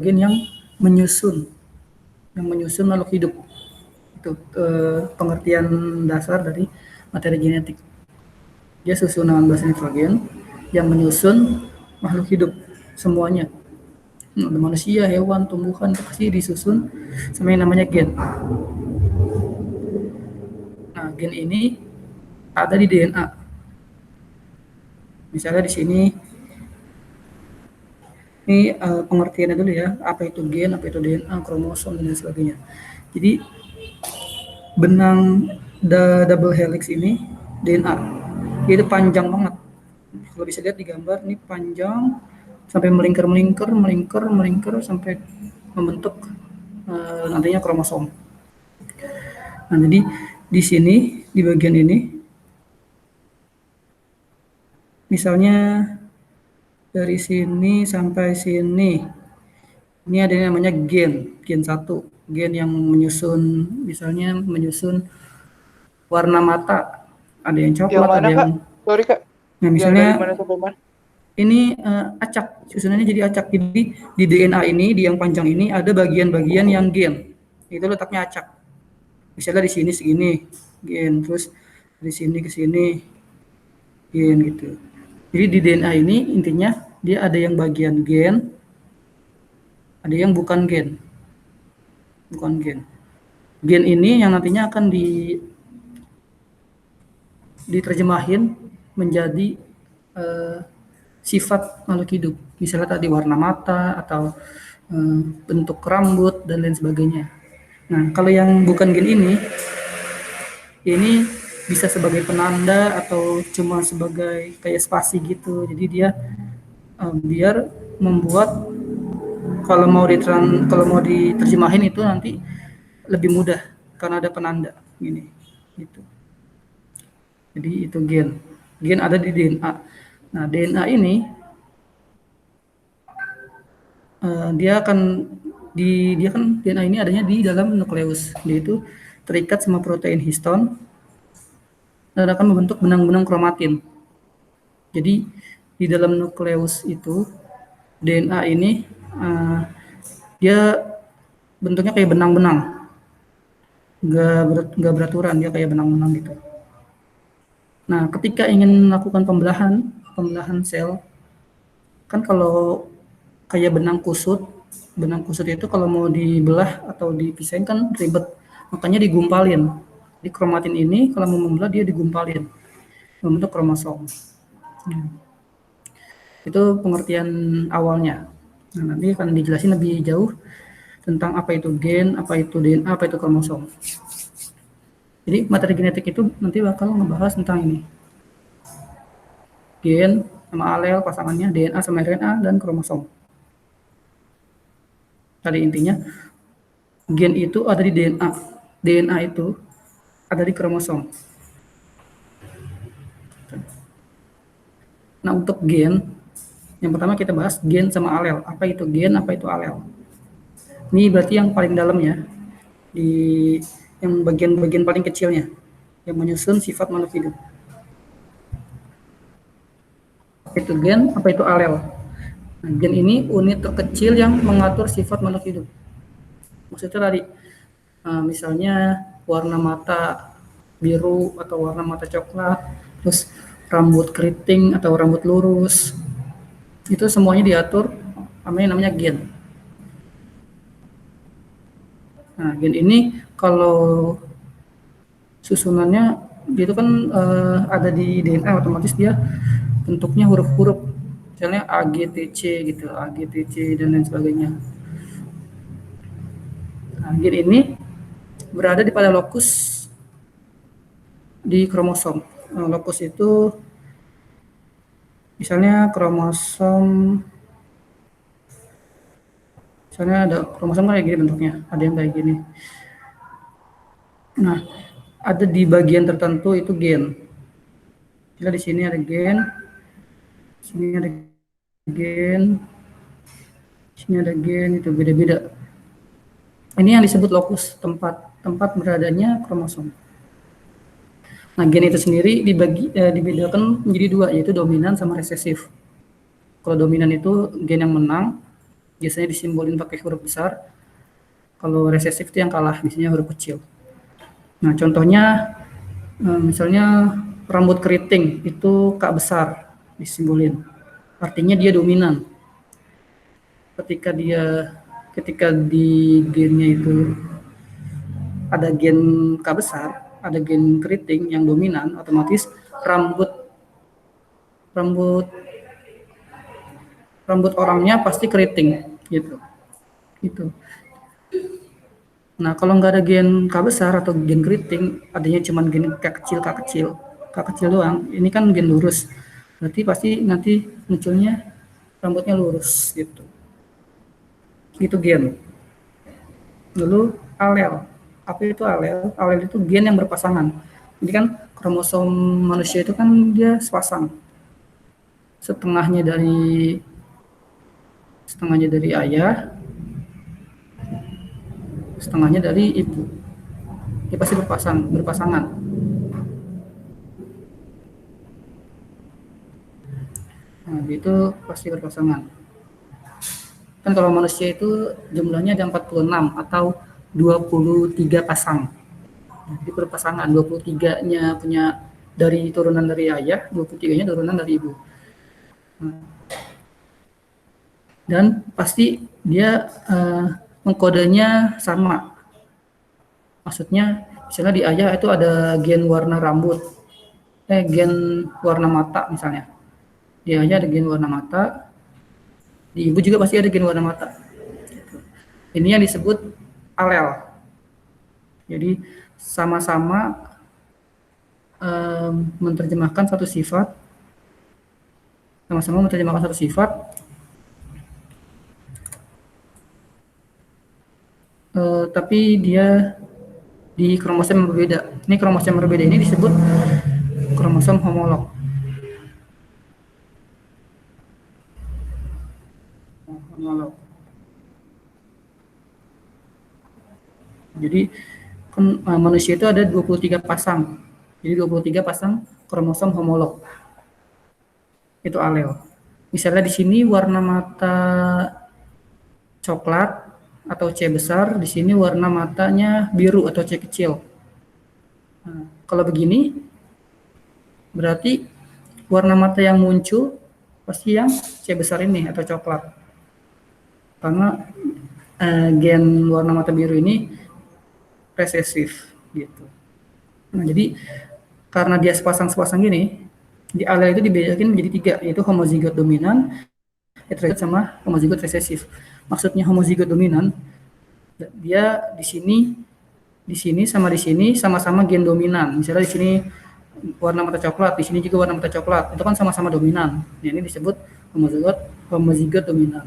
gen yang menyusun makhluk hidup. Itu pengertian dasar dari materi genetik. Dia susunan base nitrogen yang menyusun makhluk hidup semuanya. Ada manusia, hewan, tumbuhan, pasti disusun sama yang namanya gen. Nah, gen ini ada di DNA. Misalnya di sini, ini pengertiannya dulu ya, apa itu gen, apa itu DNA, kromosom, dan lain sebagainya. Jadi, benang double helix ini DNA, dia itu panjang banget. Kalau bisa lihat di gambar, ini panjang, sampai melingkar sampai membentuk nantinya kromosom. Nah, jadi di sini, di bagian ini, misalnya dari sini sampai sini, ini ada yang namanya gen 1, gen yang menyusun, misalnya menyusun warna mata, ada yang Yang coklat, mana, ada Kak? yang, Sorry, Kak. nah Yang misalnya dari mana sampai mana? ini acak, susunannya jadi acak. Jadi di DNA ini, di yang panjang ini ada bagian-bagian yang gen, itu letaknya acak. Misalnya di sini segini gen, terus dari sini ke sini gen gitu. Jadi di DNA ini intinya dia ada yang bagian gen, ada yang bukan gen. Gen ini yang nantinya akan diterjemahin menjadi sifat makhluk hidup. Misalnya tadi warna mata atau bentuk rambut dan lain sebagainya. Nah, kalau yang bukan gen ini bisa sebagai penanda atau cuma sebagai kayak spasi gitu. Jadi dia biar membuat kalau mau diterjemahin itu nanti lebih mudah karena ada penanda gini gitu. Jadi itu gen ada di DNA. Nah, DNA ini dia kan DNA ini adanya di dalam nukleus. Dia itu terikat sama protein histon dan akan membentuk benang-benang kromatin. Jadi di dalam nukleus itu DNA ini dia bentuknya kayak benang-benang, nggak beraturan, dia kayak benang-benang gitu. Nah, ketika ingin melakukan pembelahan sel, kan kalau kayak benang kusut itu kalau mau dibelah atau dipisahin kan ribet, makanya digumpalin. Di kromatin ini kalau mau membelah dia digumpalin, membentuk kromosom. Itu pengertian awalnya. Nah, nanti akan dijelasin lebih jauh tentang apa itu gen, apa itu DNA, apa itu kromosom. Jadi materi genetik itu nanti bakal ngebahas tentang ini. Gen sama alel pasangannya, DNA sama RNA, dan kromosom. Tadi intinya, gen itu ada di DNA. DNA itu ada di kromosom. Nah, untuk gen, yang pertama kita bahas gen sama alel. Apa itu gen, apa itu alel? Ini berarti yang paling dalam ya, di yang bagian-bagian paling kecilnya, yang menyusun sifat makhluk hidup. Apa itu gen, apa itu alel? Nah, gen ini unit terkecil yang mengatur sifat makhluk hidup. Maksudnya tadi, misalnya warna mata biru atau warna mata coklat, terus rambut keriting atau rambut lurus, itu semuanya diatur namanya gen. Nah, gen ini kalau susunannya dia itu kan ada di DNA, otomatis dia bentuknya huruf-huruf, misalnya AGTC gitu, AGTC dan lain sebagainya. Nah, gen ini berada di pada lokus di kromosom. Nah, lokus itu misalnya misalnya ada kromosom kayak gini bentuknya, ada yang kayak gini. Nah, ada di bagian tertentu itu gen. Jadi di sini ada gen, sini ada gen, sini ada gen, itu beda-beda. Ini yang disebut lokus, tempat beradanya kromosom. Nah, gen itu sendiri dibedakan menjadi dua, yaitu dominan sama resesif. Kalau dominan itu gen yang menang, biasanya disimbolin pakai huruf besar. Kalau resesif itu yang kalah, biasanya huruf kecil. Nah, contohnya misalnya rambut keriting itu K besar disimbolin. Artinya dia dominan. Ketika di gennya itu ada gen K besar, ada gen keriting yang dominan, otomatis rambut rambut rambut orangnya pasti keriting gitu. Itu. Nah, kalau nggak ada gen K besar atau gen keriting, adanya cuma gen K kecil doang. Ini kan gen lurus. Berarti pasti nanti munculnya rambutnya lurus gitu. Itu gen. Lalu alel. Apa itu alel? Alel itu gen yang berpasangan. Jadi kan kromosom manusia itu kan dia sepasang. Setengahnya dari ayah, setengahnya dari ibu. Dia pasti berpasangan. Nah, itu pasti berpasangan. Kan kalau manusia itu jumlahnya ada 46 atau 23 pasang. Jadi berpasangan, 23-nya punya dari turunan dari ayah, 23-nya turunan dari ibu. Dan pasti dia mengkodenya sama. Maksudnya misalnya di ayah itu ada gen warna rambut, gen warna mata misalnya. Di ayah ada gen warna mata, di ibu juga pasti ada gen warna mata. Ini yang disebut alel. Jadi sama-sama menerjemahkan satu sifat, tapi dia di kromosom yang berbeda. Ini kromosom yang berbeda ini disebut kromosom homolog. Jadi manusia itu ada 23 pasang. Jadi 23 pasang kromosom homolog. Itu alel. Misalnya di sini warna mata coklat atau C besar, di sini warna matanya biru atau C kecil. Nah, kalau begini berarti warna mata yang muncul pasti yang C besar ini atau coklat. Karena gen warna mata biru ini resesif gitu. Nah, jadi karena dia sepasang gini, di alel itu dibedakan menjadi 3, yaitu homozigot dominan, heterozigot sama homozigot resesif. Maksudnya homozigot dominan, dia di sini sama-sama gen dominan. Misalnya di sini warna mata coklat, di sini juga warna mata coklat. Itu kan sama-sama dominan. Nah, ini disebut homozigot dominan.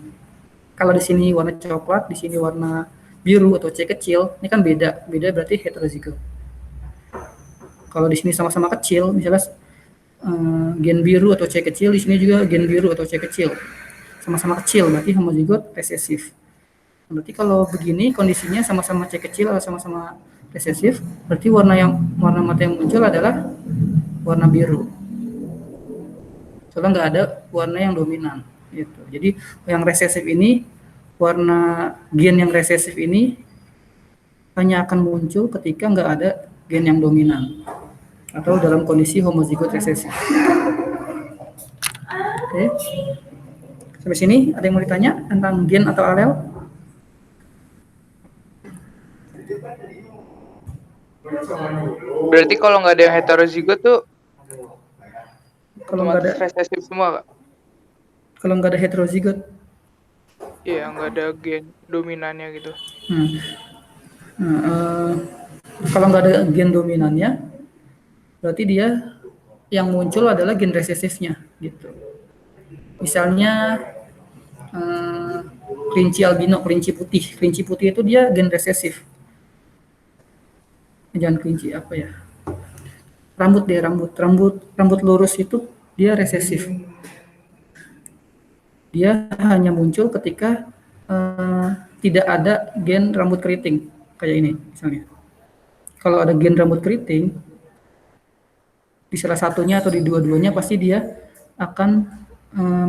Kalau di sini warna coklat, di sini warna biru atau C kecil, ini kan beda berarti heterozigot. Kalau di sini sama-sama kecil, misalnya gen biru atau C kecil, di sini juga gen biru atau C kecil, sama-sama kecil, berarti homozigot resesif. Berarti kalau begini kondisinya sama-sama C kecil atau sama-sama resesif, berarti warna mata yang muncul adalah warna biru. Soalnya nggak ada warna yang dominan. Gitu. Jadi yang resesif ini, gen yang resesif ini hanya akan muncul ketika nggak ada gen yang dominan atau dalam kondisi homozigot resesif. Oke. Sampai sini ada yang mau ditanya tentang gen atau alel? Berarti kalau nggak ada yang heterozigot tuh kalau nggak ada resesif semua, Kak? Kalau nggak ada heterozigot? Iya, nggak ada gen dominannya gitu. Kalau nggak ada gen dominannya, berarti dia yang muncul adalah gen resesifnya, gitu. Misalnya kelinci albino, kelinci putih itu dia gen resesif. Jangan kelinci apa ya? Rambut lurus itu dia resesif. Dia hanya muncul ketika tidak ada gen rambut keriting kayak ini misalnya. Kalau ada gen rambut keriting di salah satunya atau di dua-duanya pasti dia akan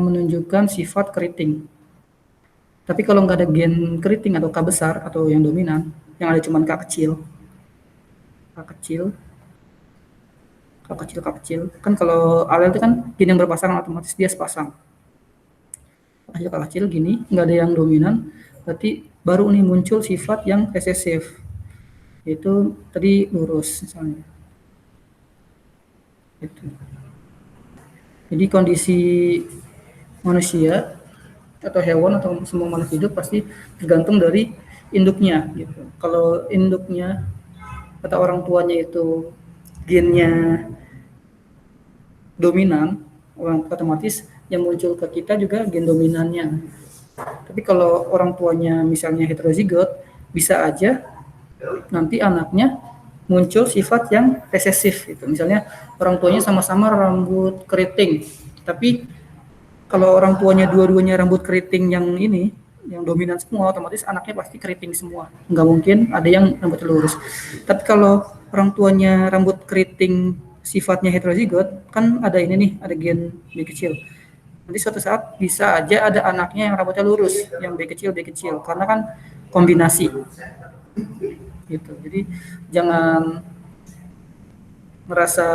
menunjukkan sifat keriting. Tapi kalau nggak ada gen keriting atau K besar atau yang dominan, yang ada cuma K kecil, K kecil, K kecil, K kecil. Kan kalau alel itu kan gen yang berpasangan otomatis dia sepasang. K kecil, K kecil gini, nggak ada yang dominan, berarti baru nih muncul sifat yang resesif. Itu tadi lurus misalnya. Gitu. Jadi kondisi manusia atau hewan atau semua makhluk hidup pasti tergantung dari induknya gitu. Kalau induknya kata orang tuanya itu gennya dominan, orang otomatis yang muncul ke kita juga gen dominannya. Tapi kalau orang tuanya misalnya heterozigot, bisa aja nanti anaknya muncul sifat yang resesif gitu. Misalnya orang tuanya sama-sama rambut keriting, tapi kalau orang tuanya dua-duanya rambut keriting yang ini, yang dominan semua, otomatis anaknya pasti keriting semua. Nggak mungkin ada yang rambut lurus. Tapi kalau orang tuanya rambut keriting sifatnya heterozigot, kan ada ini nih, ada gen B kecil. Nanti suatu saat bisa aja ada anaknya yang rambutnya lurus, yang B kecil, karena kan kombinasi. Gitu. Jadi jangan merasa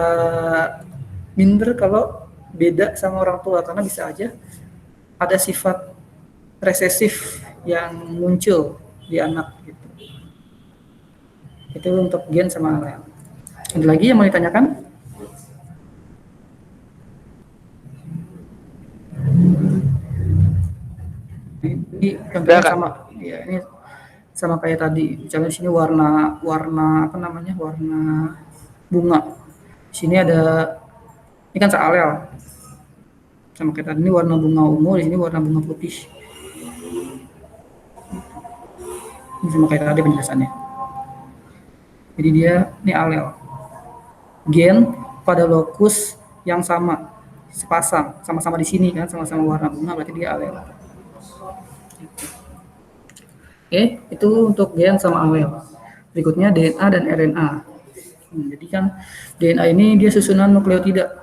minder kalau beda sama orang tua, karena bisa aja ada sifat resesif yang muncul di anak gitu. Itu untuk gen sama alel. Ada lagi yang mau ditanyakan? Ini contohnya sama, ya ini sama kayak tadi. Misalnya di sini warna apa namanya, warna bunga. Di sini ada, ini kan sealel. Sama kayak tadi, ini warna bunga ungu, di sini warna bunga putih. Ini sama kayak tadi penjelasannya. Jadi dia ini alel. Gen pada lokus yang sama, sepasang, sama-sama di sini kan, sama-sama warna bunga, berarti dia alel. Oke, itu untuk gen sama alel. Berikutnya DNA dan RNA. Jadi kan DNA ini dia susunan nukleotida.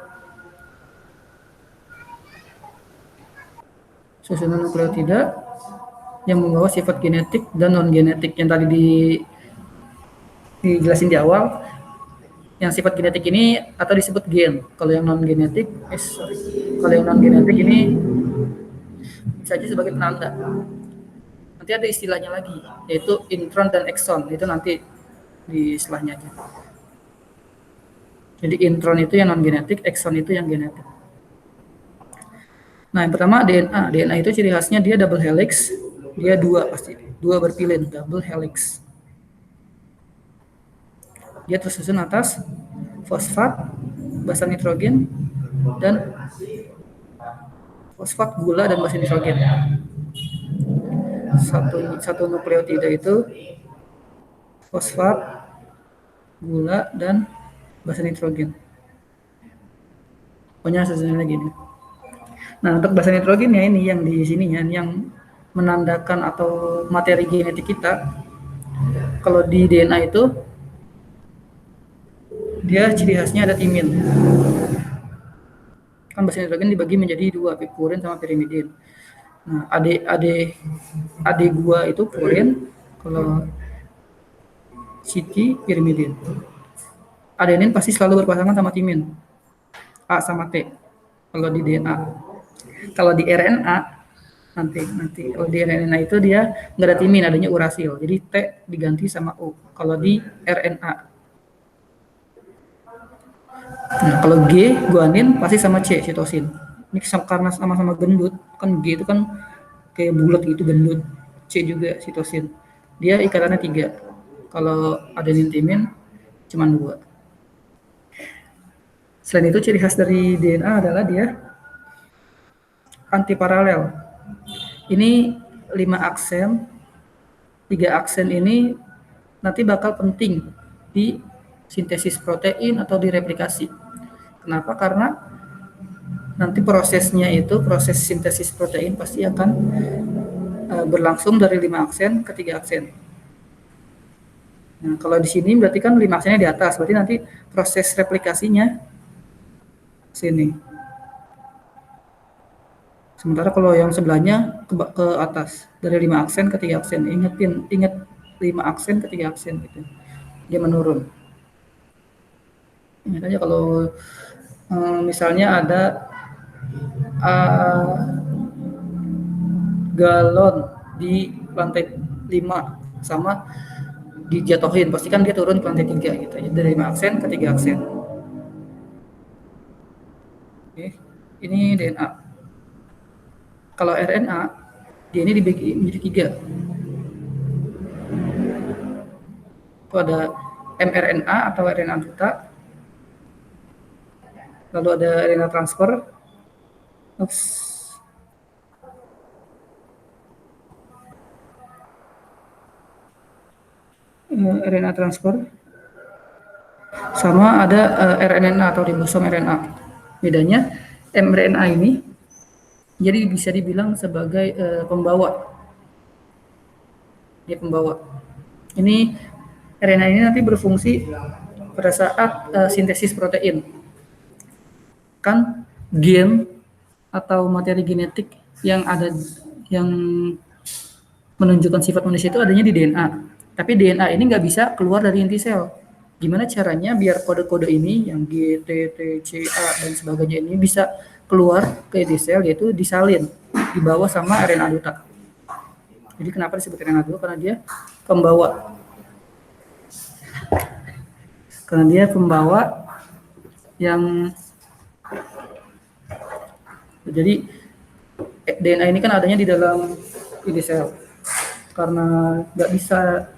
Susunan nukleotida yang membawa sifat genetik dan non genetik yang tadi dijelasin di awal. Yang sifat genetik ini atau disebut gen. Kalau yang non genetik, kalau yang non genetik ini bisa aja sebagai penanda. Nanti ada istilahnya lagi, yaitu intron dan exon. Itu nanti di istilahnya aja. Jadi intron itu yang non genetik, exon itu yang genetik. Nah, yang pertama DNA. DNA itu ciri khasnya dia double helix, dia pasti dua berpilin, double helix. Dia tersusun atas fosfat, basa nitrogen, dan fosfat, gula, dan basa nitrogen. Satu nukleotida itu fosfat, gula, dan basa nitrogen. Pokoknya susunannya gini. Nah, untuk basa nitrogennya ini yang di sininya, yang menandakan atau materi genetik kita. Kalau di DNA itu dia ciri khasnya ada timin. Kan basa nitrogen dibagi menjadi dua, purin sama pirimidin. Nah, adik gua itu purin, kalau Siti pirimidin. Adenin pasti selalu berpasangan sama timin, A sama T. Kalau di DNA, kalau di RNA nanti kalau di RNA itu dia nggak ada timin, adanya urasil. Jadi T diganti sama U. Kalau di RNA. Nah, kalau G, guanin pasti sama C, sitosin. Ini karena sama-sama gendut, kan G itu kan kayak bulat gitu, gendut. C juga sitosin. Dia ikatannya 3. Kalau adenin timin cuma 2. Selain itu ciri khas dari DNA adalah dia antiparalel. Ini 5 aksen. 3 aksen ini nanti bakal penting di sintesis protein atau di replikasi. Kenapa? Karena nanti prosesnya itu, proses sintesis protein pasti akan berlangsung dari 5 aksen ke 3 aksen. Nah, kalau di sini berarti kan 5 aksennya di atas, berarti nanti proses replikasinya sini. Sementara kalau yang sebelahnya ke atas, dari 5 aksen ke 3 aksen. Ingat 5 aksen ke 3 aksen gitu. Dia menurun. Ingat aja kalau misalnya ada galon di lantai 5 sama dijatuhin, pasti kan dia turun ke lantai 3 gitu ya. Dari 5 aksen ke 3 aksen. Oke. Ini DNA. Kalau RNA, dia ini dibagi menjadi 3. Itu ada mRNA atau RNA duta, lalu ada RNA transfer, RNA transfer, sama ada RNA atau ribosom RNA. Bedanya mRNA ini jadi bisa dibilang sebagai pembawa. Dia pembawa. Ini RNA ini nanti berfungsi pada saat sintesis protein. Kan gen atau materi genetik yang ada yang menunjukkan sifat manusia itu adanya di DNA. Tapi DNA ini nggak bisa keluar dari inti sel. Gimana caranya biar kode-kode ini yang G, T, T, C, A dan sebagainya ini bisa keluar ke inti sel, yaitu disalin, dibawa sama RNA duta. Jadi kenapa disebut RNA duta? Karena dia pembawa yang jadi DNA ini kan adanya di dalam inti sel. Karena nggak bisa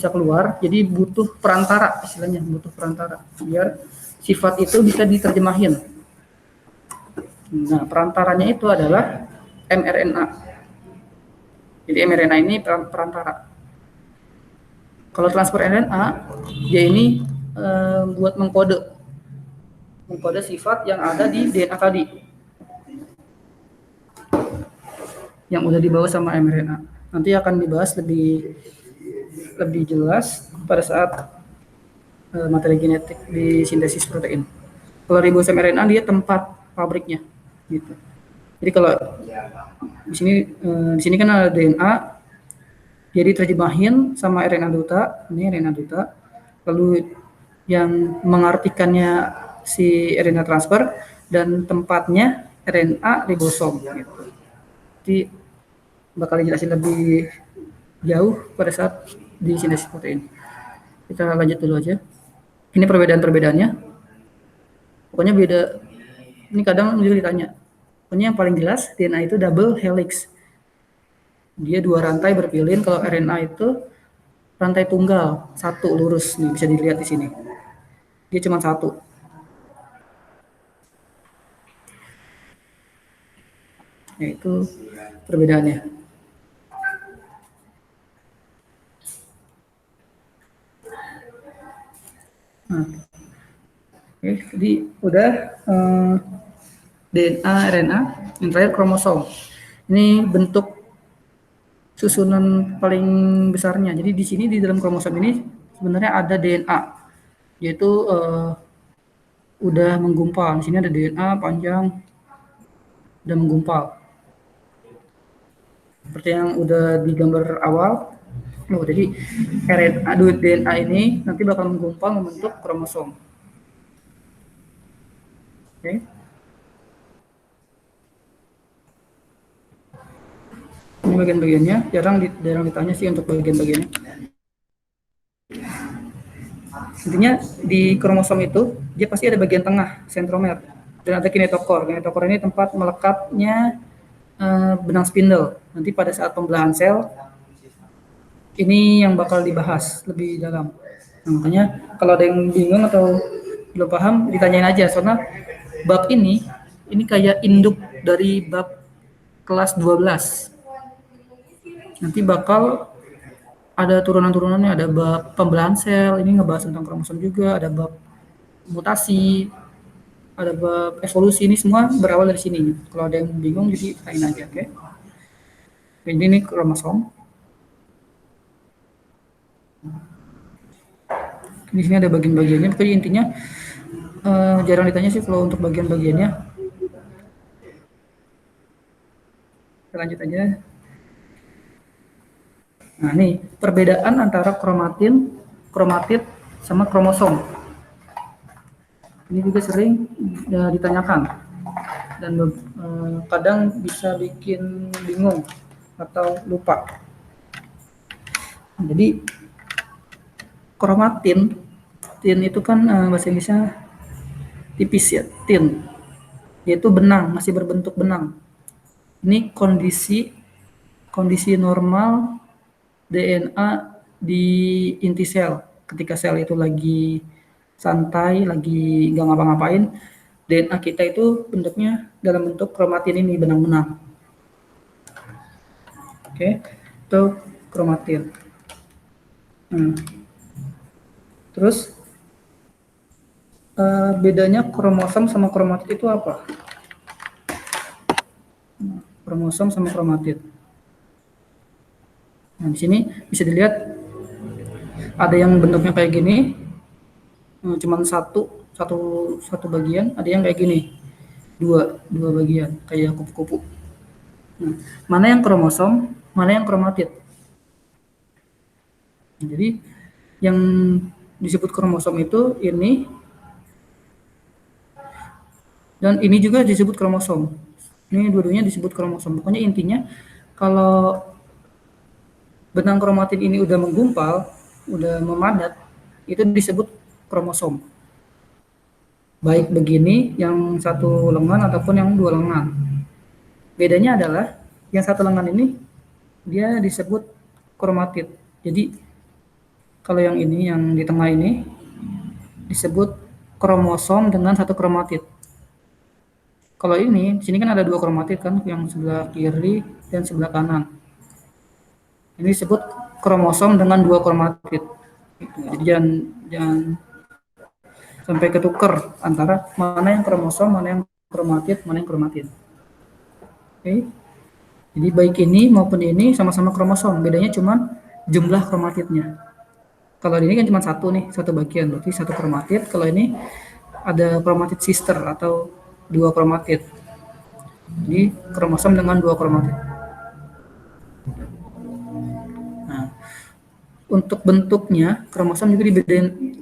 keluar, jadi butuh perantara, istilahnya butuh perantara biar sifat itu bisa diterjemahin. Nah, perantaranya itu adalah mRNA. Jadi mRNA ini perantara. Kalau transfer RNA, dia ini buat mengkode sifat yang ada di DNA tadi, yang udah dibawa sama mRNA. Nanti akan dibahas lebih jelas pada saat materi genetik di sintesis protein. Kalau ribosom RNA dia tempat pabriknya, gitu. Jadi kalau di sini kan ada DNA, jadi terjemahin sama RNA duta, ini RNA duta, lalu yang mengartikannya si RNA transfer dan tempatnya RNA ribosom, gitu. Jadi bakal dijelasin lebih jauh pada saat di sintesis protein. Kita lanjut dulu aja. Ini perbedaan-perbedaannya. Pokoknya beda. Ini kadang juga ditanya. Pokoknya yang paling jelas DNA itu double helix. Dia 2 rantai berpilin. Kalau RNA itu rantai tunggal, 1 lurus. Nih bisa dilihat di sini. Dia cuma 1. Nah, itu perbedaannya. Nah, oke, jadi udah DNA, RNA, yang terakhir kromosom. Ini bentuk susunan paling besarnya. Jadi di sini di dalam kromosom ini sebenarnya ada DNA, yaitu udah menggumpal. Di sini ada DNA panjang, udah menggumpal. Seperti yang udah digambar awal. Jadi DNA ini nanti bakal menggumpal membentuk kromosom. Oke. Ini bagian-bagiannya, jarang ditanya sih untuk bagian-bagiannya. Intinya di kromosom itu dia pasti ada bagian tengah, sentromer, dan ada kinetokor. Kinetokor ini tempat melekatnya benang spindle. Nanti pada saat pembelahan sel ini yang bakal dibahas lebih dalam. Nah, makanya kalau ada yang bingung atau belum paham ditanyain aja, soalnya bab ini kayak induk dari bab kelas 12. Nanti bakal ada turunan-turunannya, ada bab pembelahan sel, ini ngebahas tentang kromosom juga, ada bab mutasi, ada bab evolusi, ini semua berawal dari sini. Kalau ada yang bingung jadi tanyain aja, oke? Ini kromosom. Di sini ada bagian-bagiannya, pokoknya intinya jarang ditanya sih kalau untuk bagian-bagiannya. Kita lanjut aja. Nah, ini perbedaan antara kromatid sama kromosom. Ini juga sering ditanyakan dan kadang bisa bikin bingung atau lupa. Jadi kromatin, tin itu kan bahasa Inggrisnya tipis ya, tin. Dia itu benang, masih berbentuk benang. Ini kondisi normal DNA di inti sel. Ketika sel itu lagi santai, lagi nggak ngapa-ngapain, DNA kita itu bentuknya dalam bentuk kromatin ini, benang-benang. Oke, itu kromatin. Terus bedanya kromosom sama kromatid itu apa? Kromosom sama kromatid. Nah, di sini bisa dilihat ada yang bentuknya kayak gini, cuman satu bagian, ada yang kayak gini, dua bagian, kayak kupu-kupu. Nah, mana yang kromosom, mana yang kromatid? Jadi yang disebut kromosom itu ini, dan ini juga disebut kromosom. Ini dua-duanya disebut kromosom. Pokoknya intinya kalau benang kromatid ini udah menggumpal, udah memadat, itu disebut kromosom. Baik begini, yang satu lengan ataupun yang dua lengan. Bedanya adalah yang satu lengan ini dia disebut kromatid. Jadi kalau yang ini, yang di tengah ini disebut kromosom dengan satu kromatid. Kalau ini, di sini kan ada dua kromatid kan, yang sebelah kiri dan sebelah kanan. Ini disebut kromosom dengan dua kromatid. Jadi jangan sampai ketuker antara mana yang kromosom, mana yang kromatid. Oke. Jadi baik ini maupun ini sama-sama kromosom, bedanya cuma jumlah kromatidnya. Kalau ini kan cuma satu bagian, berarti satu kromatid. Kalau ini ada kromatid sister atau dua kromatid. Jadi kromosom dengan dua kromatid. Nah, untuk bentuknya kromosom juga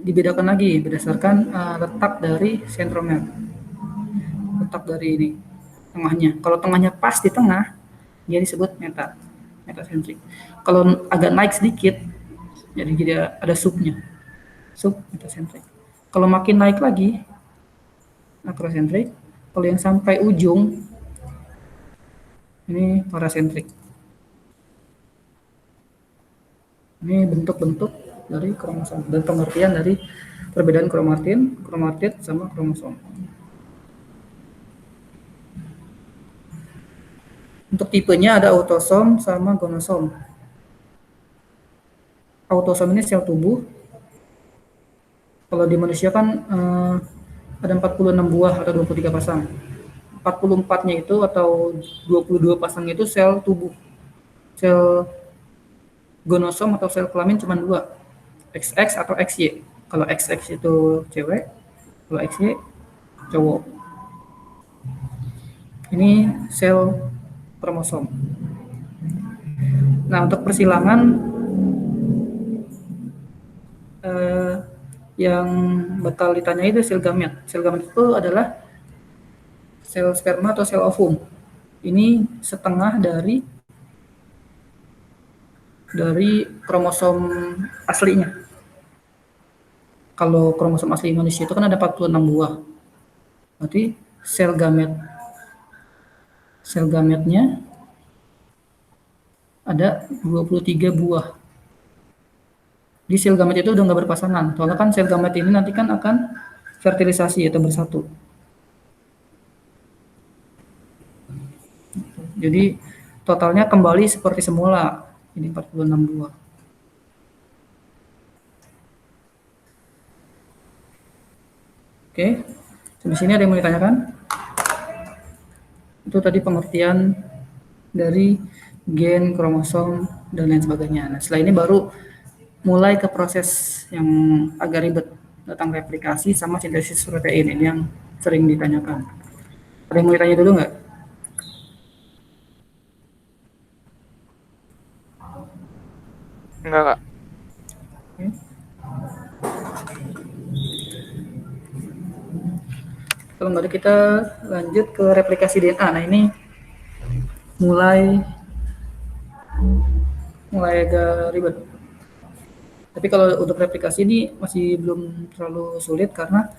dibedakan lagi berdasarkan letak dari sentromer. Letak dari ini tengahnya. Kalau tengahnya pas di tengah, dia disebut metasentrik. Kalau agak naik sedikit, jadi ada subnya, sub metasentrik. Kalau makin naik lagi, akrosentrik. Kalau yang sampai ujung, ini parasentrik. Ini bentuk-bentuk dari kromosom dan pengertian dari perbedaan kromatid sama kromosom. Untuk tipenya ada autosom sama gonosom. Autosom ini sel tubuh. Kalau di manusia kan ada 46 buah atau 23 pasang. 44-nya itu atau 22 pasang itu sel tubuh. Sel gonosom atau sel kelamin cuma 2, XX atau XY. Kalau XX itu cewek, kalau XY cowok. Ini sel kromosom. Nah, untuk persilangan yang bakal ditanya itu sel gamet. Sel gamet itu adalah sel sperma atau sel ovum. Ini setengah dari kromosom aslinya. Kalau kromosom asli manusia itu kan ada 46 buah. Berarti sel gametnya ada 23 buah. Di sel gamet itu udah nggak berpasangan. Soalnya kan sel gamet ini nanti kan akan fertilisasi atau bersatu. Jadi totalnya kembali seperti semula. Ini 46 buah. Oke, sampai sini ada yang mau ditanyakan? Itu tadi pengertian dari gen, kromosom, dan lain sebagainya. Nah, setelah ini baru mulai ke proses yang agak ribet, tentang replikasi sama sintesis protein. Ini yang sering ditanyakan. Ada yang mau ditanya dulu nggak? Enggak, Kak. Oke. Kalau nggak ada, kita lanjut ke replikasi DNA. Nah, ini mulai agak ribet. Tapi kalau untuk replikasi ini masih belum terlalu sulit karena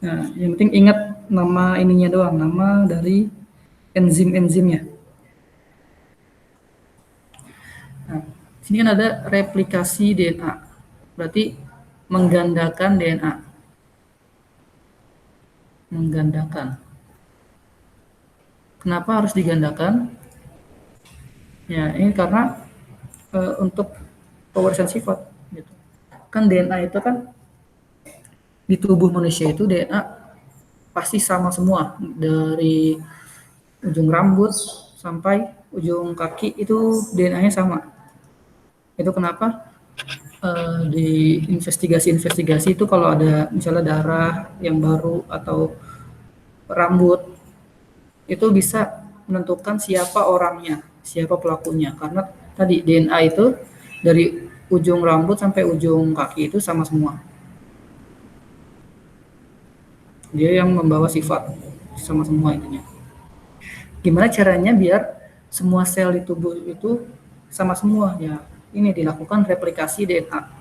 nah, yang penting ingat nama ininya doang, nama dari enzim-enzimnya. Nah, sini kan ada replikasi DNA, berarti menggandakan DNA. Menggandakan. Kenapa harus digandakan? Ya, ini karena untuk pewarisan sifat. Gitu. Kan DNA itu kan di tubuh manusia itu DNA pasti sama semua dari ujung rambut sampai ujung kaki itu DNA-nya sama. Itu kenapa di investigasi-investigasi itu kalau ada misalnya darah yang baru atau rambut itu bisa menentukan siapa orangnya, siapa pelakunya. Karena tadi DNA itu dari ujung rambut sampai ujung kaki itu sama semua. Dia yang membawa sifat sama semua intinya. Gimana caranya biar semua sel di tubuh itu sama semua? Ya, ini dilakukan replikasi DNA.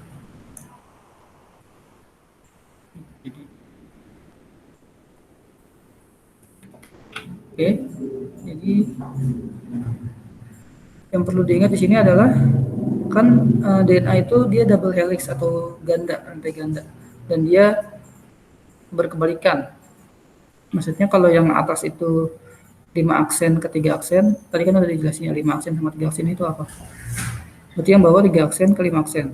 Oke, jadi yang perlu diingat di sini adalah kan DNA itu dia double helix atau ganda, rantai ganda, dan dia berkebalikan. Maksudnya kalau yang atas itu 5 aksen ke 3 aksen, tadi kan udah dijelasin 5 aksen sama 3 aksen itu apa. Berarti yang bawah 3 aksen ke 5 aksen.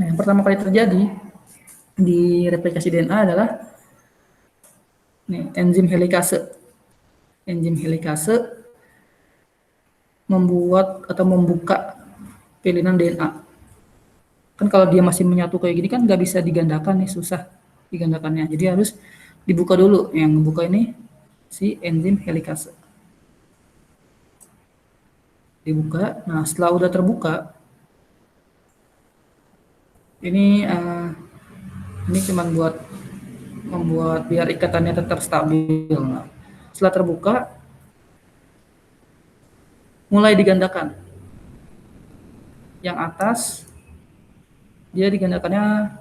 Nah, yang pertama kali terjadi di replikasi DNA adalah nih, enzim helikase. Enzim helikase membuat atau membuka pilihan DNA. Kan kalau dia masih menyatu kayak gini kan nggak bisa digandakan nih, susah digandakannya. Jadi harus dibuka dulu. Yang membuka ini si enzim helikase. Dibuka. Nah, setelah udah terbuka, ini cuma buat membuat biar ikatannya tetap stabil. Nah, setelah terbuka, mulai digandakan. Yang atas dia digandakannya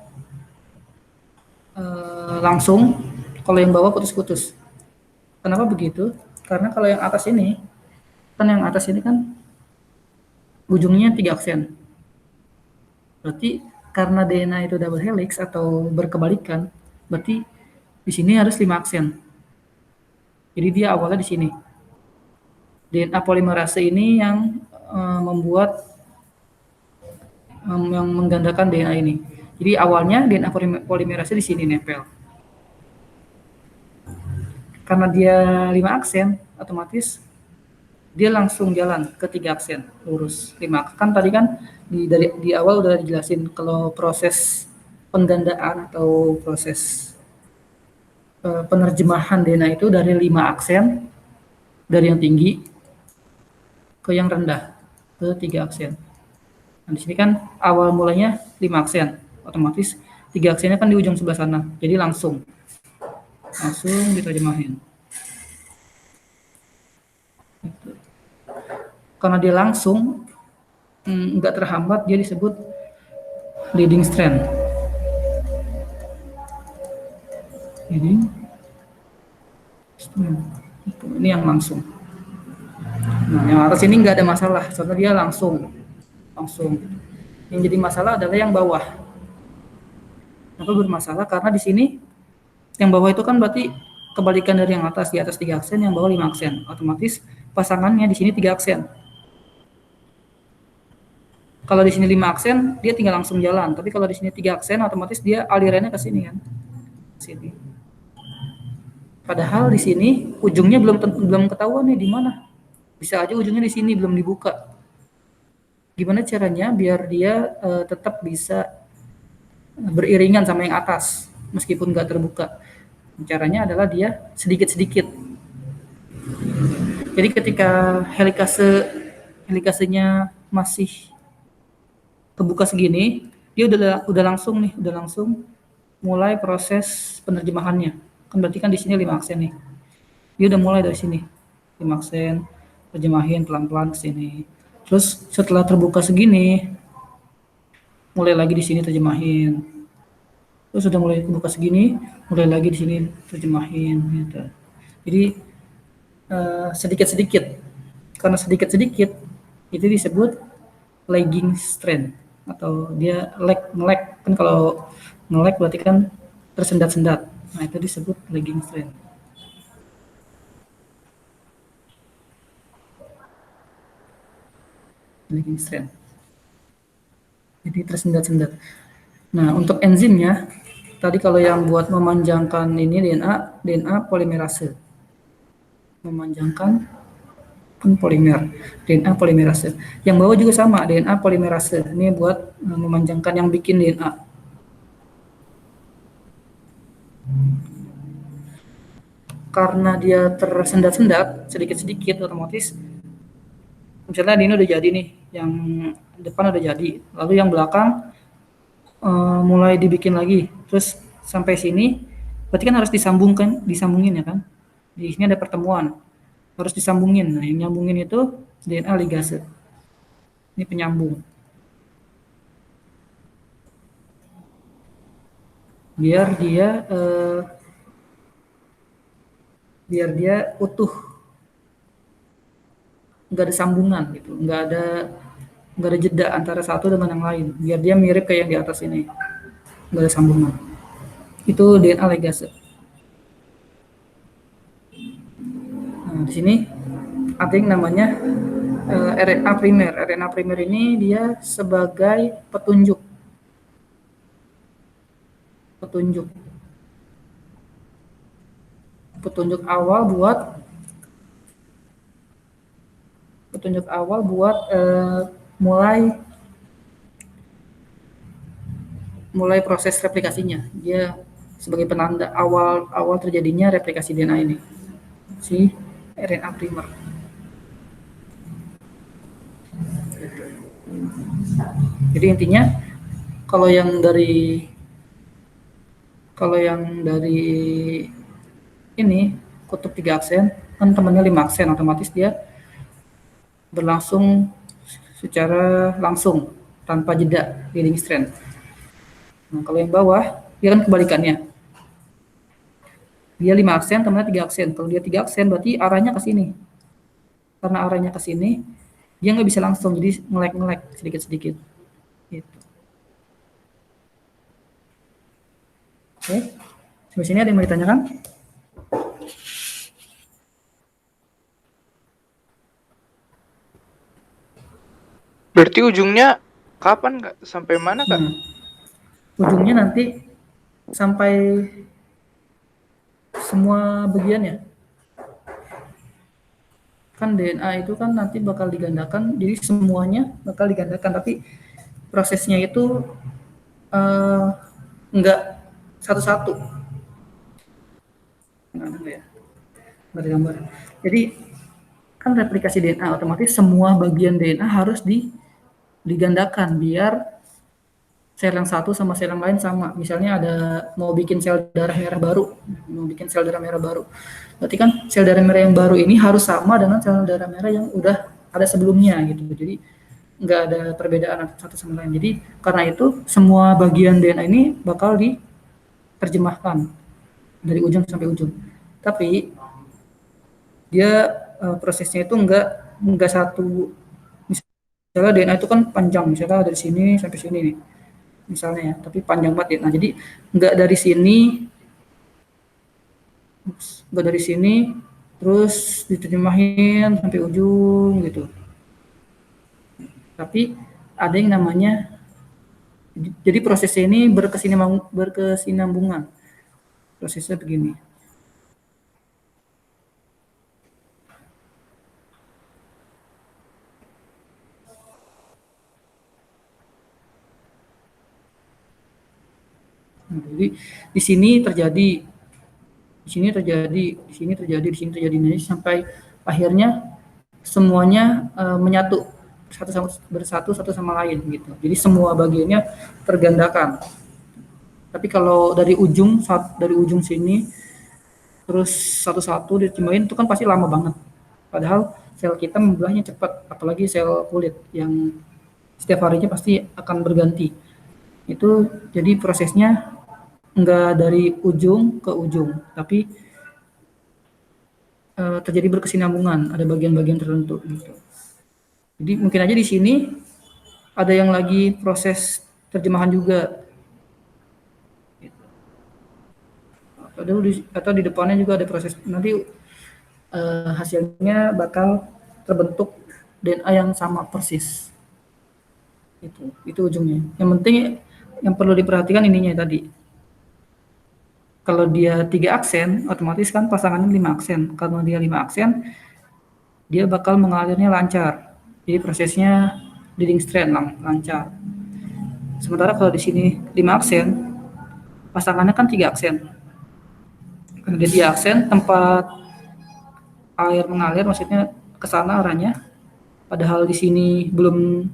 langsung, kalau yang bawah putus-putus. Kenapa begitu? Karena kalau yang atas ini kan ujungnya 3 aksen. Berarti karena DNA itu double helix atau berkebalikan, berarti di sini harus 5 aksen. Jadi dia awalnya di sini. DNA polimerase ini yang membuat yang menggandakan DNA ini. Jadi awalnya DNA polimerase di sini nempel. Karena dia 5 aksen, otomatis dia langsung jalan ke 3 aksen, lurus 5. Kan tadi kan di awal udah dijelasin kalau proses penggandaan atau proses penerjemahan DNA itu dari 5 aksen, dari yang tinggi ke yang rendah, ke 3 aksen. Nah, di sini kan awal mulanya 5 aksen, otomatis 3 aksennya kan di ujung sebelah sana, jadi langsung diterjemahin. Gitu. Karena dia langsung nggak terhambat, dia disebut leading strand. Leading strand. Ini yang langsung. Nah, yang atas ini nggak ada masalah, soalnya dia langsung. Yang jadi masalah adalah yang bawah. Kenapa bermasalah? Karena di sini yang bawah itu kan berarti kebalikan dari yang atas. Di atas 3 aksen, yang bawah 5 aksen. Otomatis pasangannya di sini 3 aksen. Kalau di sini 5 aksen, dia tinggal langsung jalan. Tapi kalau di sini 3 aksen, otomatis dia alirannya ke sini kan. Sini. Padahal di sini ujungnya belum ketahuan nih di mana. Bisa aja ujungnya di sini belum dibuka. Gimana caranya biar dia tetap bisa beriringan sama yang atas meskipun nggak terbuka? Caranya adalah dia sedikit-sedikit Jadi ketika helikasenya masih kebuka segini, dia udah langsung mulai proses penerjemahannya. Kan berarti kan di sini 5 aksen nih. Dia udah mulai dari sini. 5 aksen, terjemahin pelan-pelan ke sini. Terus setelah terbuka segini, mulai lagi di sini terjemahin. Terus sudah mulai kebuka segini, mulai lagi di sini terjemahin gitu. Jadi sedikit-sedikit. Karena sedikit-sedikit itu disebut lagging strength atau dia nge-lag kan, kalau nge-lag berarti kan tersendat-sendat. Nah, itu disebut lagging strength. Lagging strength. Jadi tersendat-sendat. Nah, untuk enzimnya tadi kalau yang buat memanjangkan ini DNA polimerase. Memanjangkan polimer, DNA polimerase. Yang bawah juga sama, DNA polimerase. Ini buat memanjangkan yang bikin DNA. Karena dia tersendat-sendat sedikit-sedikit, otomatis misalnya ini udah jadi nih, yang depan udah jadi, lalu yang belakang mulai dibikin lagi, terus sampai sini, berarti kan harus disambungin ya kan? Di sini ada pertemuan, harus disambungin. Nah, yang nyambungin itu DNA ligase. Ini penyambung. Biar dia utuh, nggak ada sambungan gitu, nggak ada jeda antara satu dengan yang lain, biar dia mirip kayak yang di atas ini, nggak ada sambungan. Itu DNA ligase. Nah, di sini ada yang namanya RNA primer. RNA primer ini dia sebagai petunjuk awal buat mulai proses replikasinya. Dia sebagai penanda awal terjadinya replikasi DNA ini, si RNA primer. Jadi intinya kalau yang dari ini kutub 3 aksen kan temannya 5 aksen, otomatis dia berlangsung secara langsung tanpa jeda leading strand. Nah, kalau yang bawah dia kan kebalikannya. Dia 5 aksen, temannya 3 aksen. Kalau dia 3 aksen berarti arahnya ke sini. Karena arahnya ke sini, dia nggak bisa langsung, jadi nge-lag sedikit-sedikit. Gitu. Oke, sampai sini ada yang mau ditanyakan? Berarti ujungnya kapan Kak? Sampai mana Kak? Nah, ujungnya nanti sampai semua bagiannya. Kan DNA itu kan nanti bakal digandakan, jadi semuanya bakal digandakan, tapi prosesnya itu nggak satu-satu. Ya, nggak ada gambar. Jadi kan replikasi DNA, otomatis semua bagian DNA harus digandakan biar sel yang satu sama sel yang lain sama. Misalnya mau bikin sel darah merah baru, berarti kan sel darah merah yang baru ini harus sama dengan sel darah merah yang udah ada sebelumnya gitu. Jadi nggak ada perbedaan satu sama lain. Jadi karena itu semua bagian DNA ini bakal diterjemahkan dari ujung sampai ujung. Tapi dia prosesnya itu nggak satu. Misalnya DNA itu kan panjang, misalnya dari sini sampai sini nih, misalnya ya, tapi panjang banget ya. Nah, jadi nggak dari sini terus diterjemahin sampai ujung gitu. Tapi ada yang namanya, jadi prosesnya ini berkesinambungan. Prosesnya begini. Nah, jadi di sini terjadi di sini terjadi, di sini terjadi, di sini terjadi, sampai akhirnya semuanya menyatu bersatu satu sama lain gitu. Jadi semua bagiannya tergandakan. Tapi kalau dari ujung sini terus satu-satu ditimbangin itu kan pasti lama banget. Padahal sel kita membelahnya cepat, apalagi sel kulit yang setiap harinya pasti akan berganti. Itu jadi prosesnya enggak dari ujung ke ujung, tapi terjadi berkesinambungan, ada bagian-bagian tertentu gitu. Jadi mungkin aja di sini ada yang lagi proses terjemahan juga. Atau di depannya juga ada proses, nanti hasilnya bakal terbentuk DNA yang sama persis. Itu ujungnya. Yang penting yang perlu diperhatikan ininya tadi. Kalau dia 3 aksen, otomatis kan pasangannya 5 aksen. Kalau dia 5 aksen, dia bakal mengalirnya lancar. Jadi prosesnya leading strand lancar. Sementara kalau di sini 5 aksen, pasangannya kan 3 aksen. Karena dia 3 aksen, tempat air mengalir maksudnya ke sana arahnya. Padahal di sini belum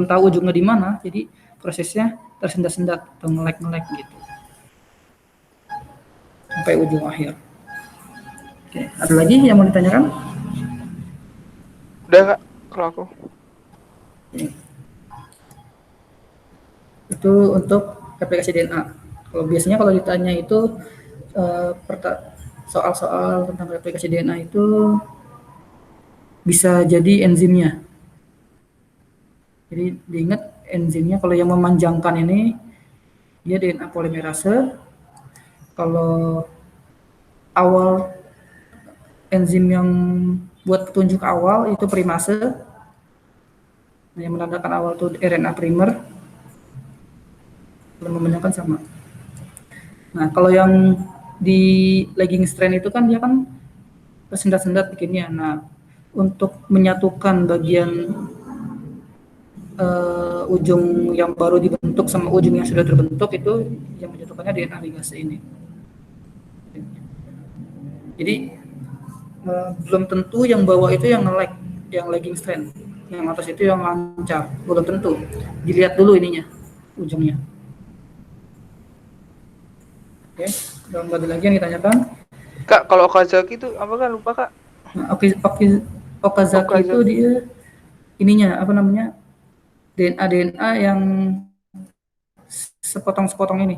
tahu ujungnya di mana, jadi prosesnya tersendat-sendat atau ngelek-ngelek gitu. Sampai ujung akhir. Oke, ada lagi yang mau ditanyakan? Udah Kak, kalau aku. Oke. Itu untuk replikasi DNA. Kalau biasanya kalau ditanya itu soal-soal tentang replikasi DNA itu bisa jadi enzimnya. Jadi diingat enzimnya kalau yang memanjangkan ini dia DNA polimerase. Kalau awal enzim yang buat petunjuk awal itu primase. Nah, yang menandakan awal itu RNA primer. Kalau memanjangkan sama. Nah, kalau yang di lagging strand itu kan dia kan tersendat-sendat bikinnya. Nah, untuk menyatukan bagian ujung yang baru dibentuk sama ujung yang sudah terbentuk itu yang menyatukannya DNA ligase ini. Jadi belum tentu yang bawah itu yang nge-lag, yang lagging strand. Yang atas itu yang lancar, belum tentu. Dilihat dulu ininya, ujungnya. Oke, dan ada lagi yang ditanyakan? Kak, kalau Okazaki itu apa Kak? Lupa Kak. Nah, Okazaki itu dia ininya apa namanya? DNA yang sepotong-sepotong ini.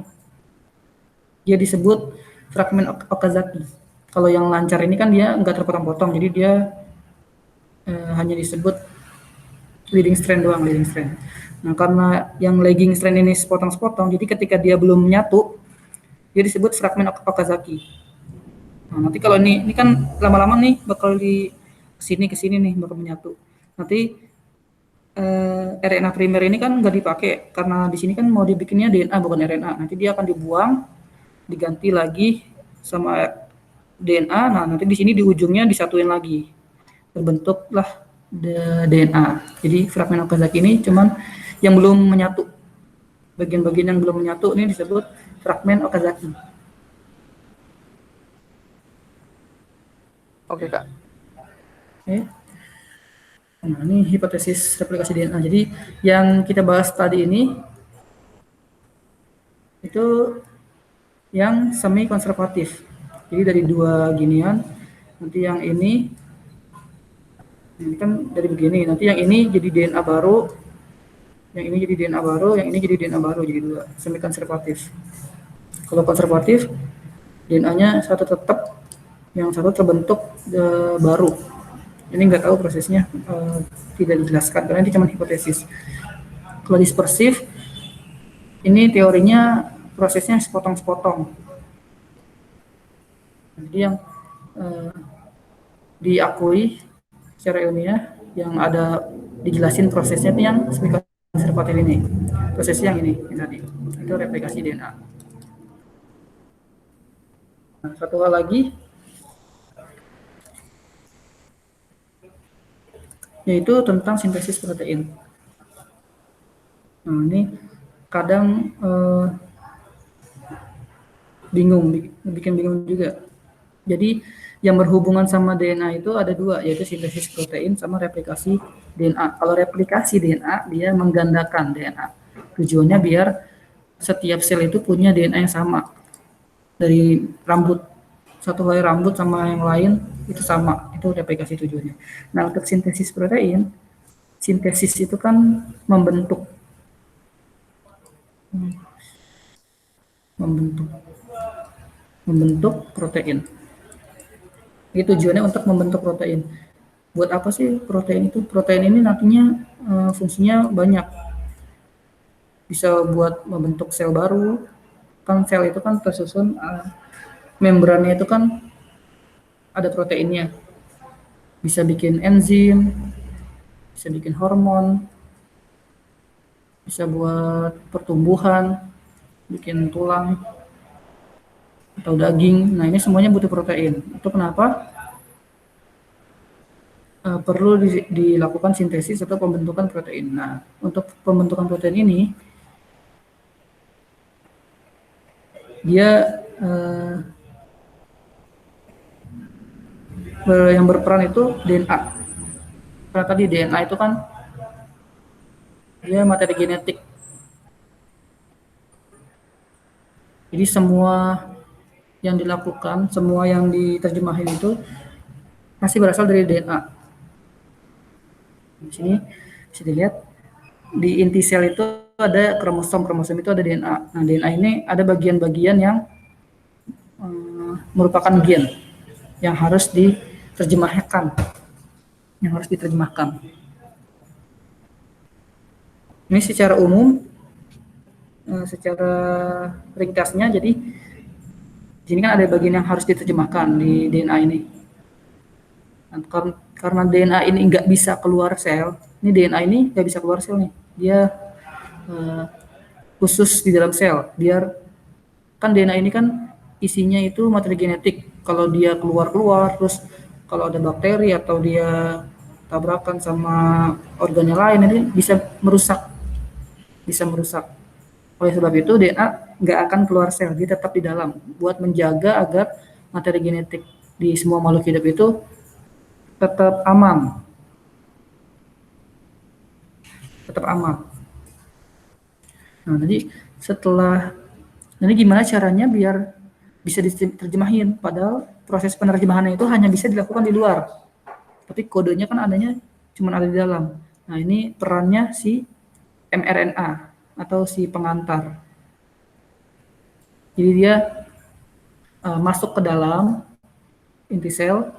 Dia disebut fragmen Okazaki. Kalau yang lancar ini kan dia nggak terpotong-potong, jadi dia hanya disebut leading strand doang, leading strand. Nah, karena yang lagging strand ini sepotong-sepotong, jadi ketika dia belum menyatu, dia disebut fragmen Okazaki. Nah, nanti kalau ini kan lama-lama nih bakal di ke sini nih bakal menyatu. Nanti RNA primer ini kan nggak dipakai karena di sini kan mau dibikinnya DNA bukan RNA. Nanti dia akan dibuang, diganti lagi sama DNA. Nah, nanti di sini di ujungnya disatuin lagi. Terbentuklah DNA. Jadi fragmen Okazaki ini cuman yang belum menyatu. Bagian-bagian yang belum menyatu ini disebut fragmen Okazaki. Oke Kak. Oke. Nah, ini hipotesis replikasi DNA. Jadi yang kita bahas tadi ini itu yang semi konservatif. Jadi dari dua ginian, nanti yang ini kan dari begini, nanti yang ini jadi DNA baru, yang ini jadi DNA baru, yang ini jadi DNA baru, jadi dua semi konservatif. Kalau konservatif, DNA-nya satu tetap, yang satu terbentuk baru. Ini nggak tahu prosesnya, tidak dijelaskan karena ini cuma hipotesis. Kalau dispersif, ini teorinya prosesnya sepotong-sepotong. Jadi yang diakui secara ilmiah yang ada dijelasin prosesnya itu yang konservatif ini. Prosesnya yang ini tadi. Itu replikasi DNA. Nah, satu hal lagi yaitu tentang sintesis protein. Nah, ini kadang bikin bingung juga. Jadi yang berhubungan sama DNA itu ada dua, yaitu sintesis protein sama replikasi DNA. Kalau replikasi DNA, dia menggandakan DNA. Tujuannya biar setiap sel itu punya DNA yang sama. Dari rambut, satu helai rambut sama yang lain itu sama, itu replikasi tujuannya. Nah, untuk sintesis protein, sintesis itu kan membentuk membentuk protein. Itu tujuannya untuk membentuk protein. Buat apa sih protein itu? Protein ini nantinya fungsinya banyak. Bisa buat membentuk sel baru. Kan sel itu kan tersusun membrannya itu kan ada proteinnya. Bisa bikin enzim, bisa bikin hormon, bisa buat pertumbuhan, bikin tulang atau daging. Nah, ini semuanya butuh protein. Itu kenapa perlu dilakukan sintesis atau pembentukan protein. Nah, untuk pembentukan protein ini dia yang berperan itu DNA. Karena tadi DNA itu kan dia materi genetik. Jadi semua yang dilakukan, semua yang diterjemahin itu masih berasal dari DNA. Di sini bisa dilihat di inti sel itu ada kromosom itu ada DNA. Nah, DNA ini ada bagian-bagian yang merupakan gen yang harus diterjemahkan, Ini secara umum, secara ringkasnya, jadi di sini kan ada bagian yang harus diterjemahkan di DNA ini. Nah, karena DNA ini nggak bisa keluar sel, ini DNA ini nggak bisa keluar sel nih, dia khusus di dalam sel, biar kan DNA ini kan isinya itu materi genetik. Kalau dia keluar terus kalau ada bakteri atau dia tabrakan sama organ yang lain, ini bisa merusak. Oleh sebab itu DNA nggak akan keluar sel, dia tetap di dalam buat menjaga agar materi genetik di semua makhluk hidup itu tetap aman. Nah, jadi gimana caranya biar bisa diterjemahin? Padahal proses penerjemahannya itu hanya bisa dilakukan di luar. Tapi kodenya kan adanya cuma ada di dalam. Nah, ini perannya si mRNA atau si pengantar. Jadi dia masuk ke dalam inti sel,